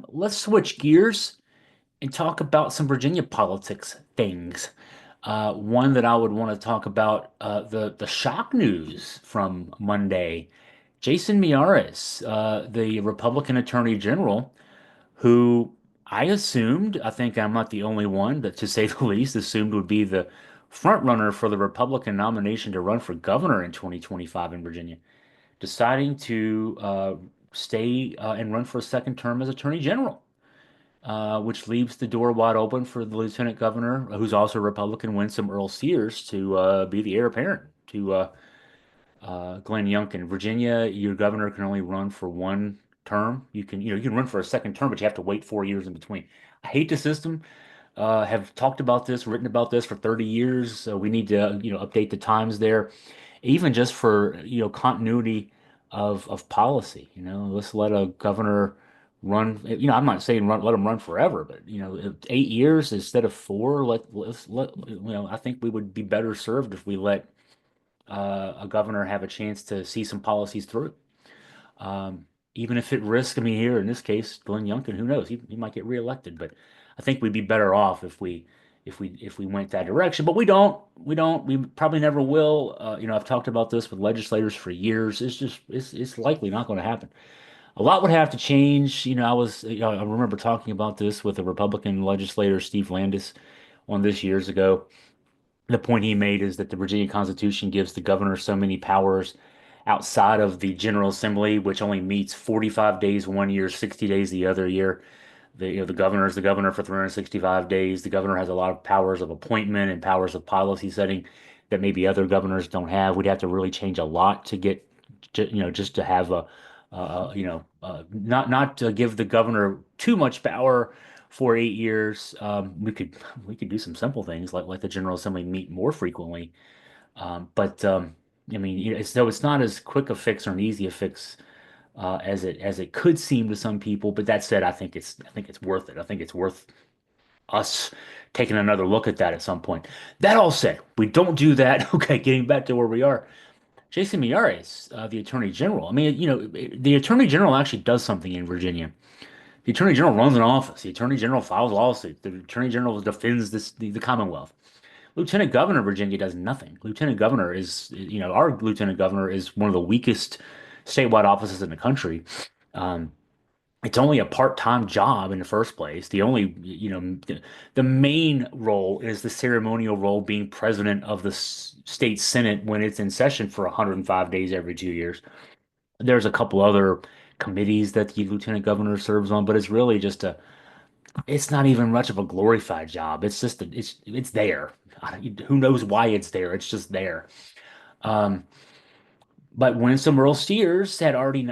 Let's switch gears and talk about some Virginia politics things. One that I would want to talk about the shock news from Monday. Jason Miyares, the Republican Attorney General, who I think I'm not the only one, but to say the least, assumed would be the front runner for the Republican nomination to run for governor in 2025 in Virginia, deciding to stay and run for a second term as Attorney General, which leaves the door wide open for the Lieutenant Governor, who's also a Republican, Winsome Earle-Sears, to be the heir apparent to Glenn Youngkin. Virginia, your governor can only run for one term. You can run for a second term, but you have to wait 4 years in between. I hate the system. Have talked about this, written about this for 30 years. So we need to, update the times there, even just for, continuity of policy. Let's let a governor run. I'm not saying let him run forever, but 8 years instead of four. I think we would be better served if we let a governor have a chance to see some policies through. Even if it risks, I mean, here in this case, Glenn Youngkin, who knows? He might get reelected, but I think we'd be better off if we went that direction. But we don't. We don't. We probably never will. I've talked about this with legislators for years. It's likely not going to happen. A lot would have to change. I remember talking about this with a Republican legislator, Steve Landis, on this years ago. The point he made is that the Virginia Constitution gives the governor so many powers outside of the General Assembly, which only meets 45 days one year, 60 days the other year. The governor is the governor for 365 days. The governor has a lot of powers of appointment and powers of policy setting that maybe other governors don't have. We'd have to really change a lot to get, just to have not to give the governor too much power for 8 years. We could do some simple things like let the General Assembly meet more frequently. But I mean, it's not as quick a fix or an easy a fix as it could seem to some people. But that said, I think it's worth it. I think it's worth us taking another look at that at some point. That all said, we don't do that. Okay, getting back to where we are. Jason Miyares, the Attorney General. I mean, the Attorney General actually does something in Virginia. The Attorney General runs an office. The Attorney General files lawsuits. The Attorney General defends the Commonwealth. Lieutenant Governor of Virginia does nothing. Lieutenant Governor is, our Lieutenant Governor is one of the weakest statewide offices in the country. Um, it's only a part-time job in the first place. The main role is the ceremonial role, being president of the state Senate when it's in session for 105 days every 2 years. There's a couple other committees that the lieutenant governor serves on, but it's not even much of a glorified job. It's there. Who knows why it's there? It's just there. Um, but Winsome Earle-Sears had already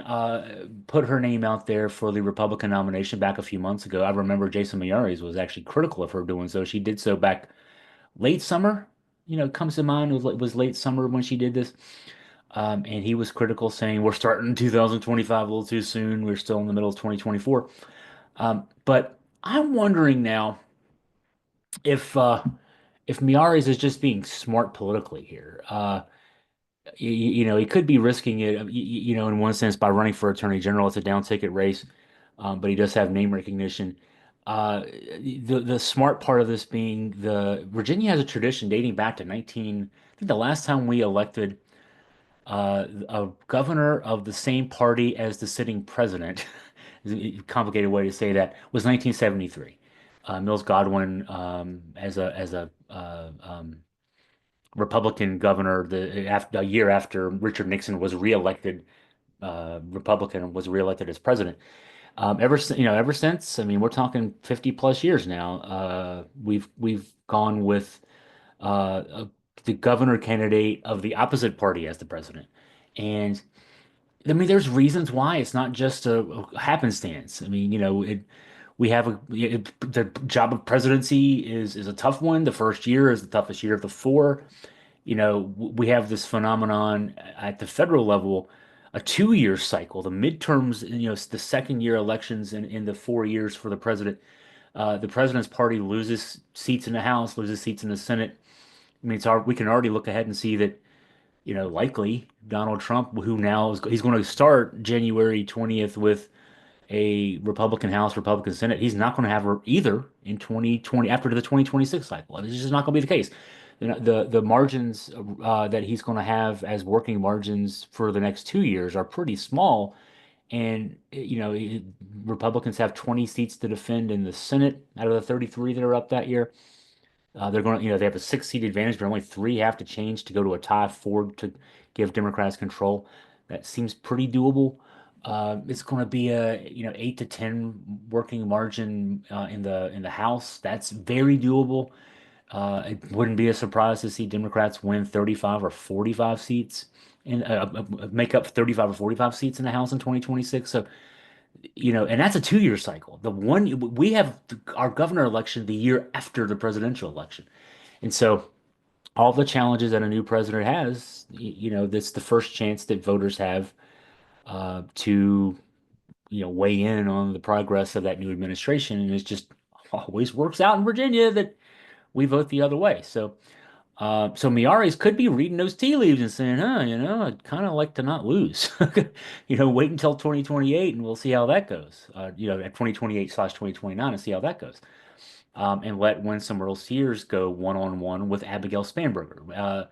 put her name out there for the Republican nomination back a few months ago. I remember Jason Miyares was actually critical of her doing so. She did so back late summer. Comes to mind was late summer when she did this. And he was critical, saying we're starting 2025 a little too soon. We're still in the middle of 2024. But I'm wondering now if uh, if Miyares is just being smart politically here. He could be risking it, in one sense by running for attorney general. It's a down ticket race, but he does have name recognition. Uh, the smart part of this being the Virginia has a tradition dating back to 19. I think the last time we elected a governor of the same party as the sitting president, is a complicated way to say that, was 1973. Mills Godwin, as a Republican governor, a year after Richard Nixon was reelected, Republican was reelected as president. Ever since, I mean, we're talking 50 plus years now. We've gone with the governor candidate of the opposite party as the president. And I mean, there's reasons why it's not just a happenstance. I mean, the job of presidency is a tough one. The first year is the toughest year of the four. We have this phenomenon at the federal level, a 2 year cycle, the midterms, the second year elections in the 4 years for the president. The president's party loses seats in the House, loses seats in the Senate. I mean, we can already look ahead and see that, likely Donald Trump, who now he's going to start January 20th with a Republican House, Republican Senate. He's not going to have either in 2020 after the 2026 cycle. It's just not going to be the case. The margins that he's going to have as working margins for the next 2 years are pretty small. And Republicans have 20 seats to defend in the Senate out of the 33 that are up that year. They're going to, they have a 6 seat advantage, but only three have to change to go to a tie, four to give Democrats control. That seems pretty doable. It's going to be a, 8 to 10 working margin in the House. That's very doable. It wouldn't be a surprise to see Democrats win 35 or 45 seats and make up 35 or 45 seats in the House in 2026. So, and that's a 2 year cycle. The one we have our governor election the year after the presidential election. And so all the challenges that a new president has, that's the first chance that voters have to, weigh in on the progress of that new administration. And it just always works out in Virginia that we vote the other way. So Miyares could be reading those tea leaves and saying, I'd kind of like to not lose. Wait until 2028 and we'll see how that goes. At 2028/2029 and see how that goes. And let Winsome Earle-Sears go one-on-one with Abigail Spanberger.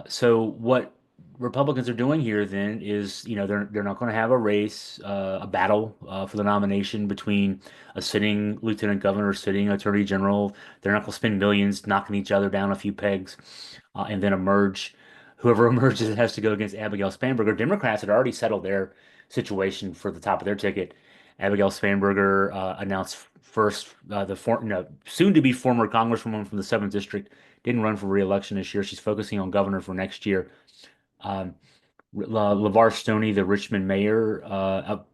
So what Republicans are doing here then is, they're not going to have a race, a battle for the nomination between a sitting lieutenant governor, sitting attorney general. They're not going to spend millions knocking each other down a few pegs and then emerge. Whoever emerges has to go against Abigail Spanberger. Democrats had already settled their situation for the top of their ticket. Abigail Spanberger announced first soon to be former congresswoman from the 7th district didn't run for re-election this year. She's focusing on governor for next year. Um, LeVar Stoney, the Richmond mayor,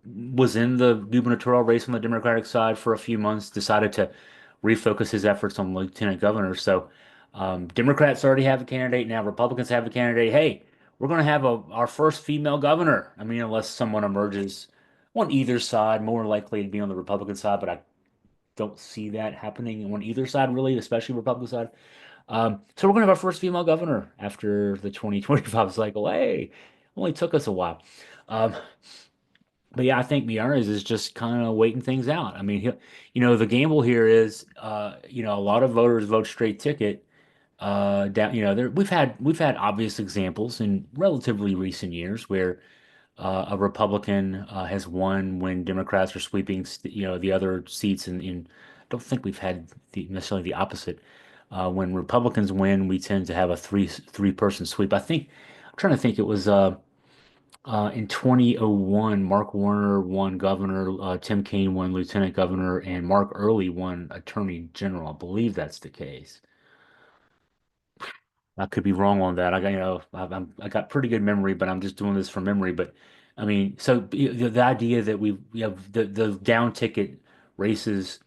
was in the gubernatorial race on the Democratic side for a few months, decided to refocus his efforts on lieutenant governor. So Democrats already have a candidate. Now Republicans have a candidate. Hey, we're going to have our first female governor. I mean, unless someone emerges on either side, more likely to be on the Republican side, but I don't see that happening on either side, really, especially Republican side. So we're going to have our first female governor after the 2025 cycle. Hey, only took us a while. Um, but yeah, I think Miyares is just kind of waiting things out. I mean, the gamble here is, a lot of voters vote straight ticket. Down, we've had obvious examples in relatively recent years where a Republican has won when Democrats are sweeping, the other seats. I don't think we've had necessarily the opposite. When Republicans win, we tend to have a three-person sweep. I'm trying to think. It was in 2001, Mark Warner won governor, Tim Kaine won lieutenant governor, and Mark Earley won attorney general. I believe that's the case. I could be wrong on that. I got pretty good memory, but I'm just doing this from memory. But I mean, so the idea that we have the down ticket races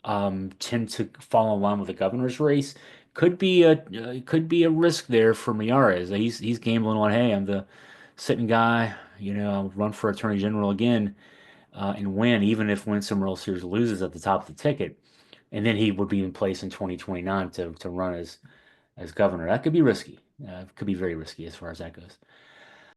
tend to fall in line with the governor's race could be a risk there for Miyares. He's gambling on, hey, I'm the sitting guy, I'll run for attorney general again and win, even if Winsome Earle-Sears loses at the top of the ticket, and then he would be in place in 2029 to run as governor. That could be risky. It could be very risky as far as that goes.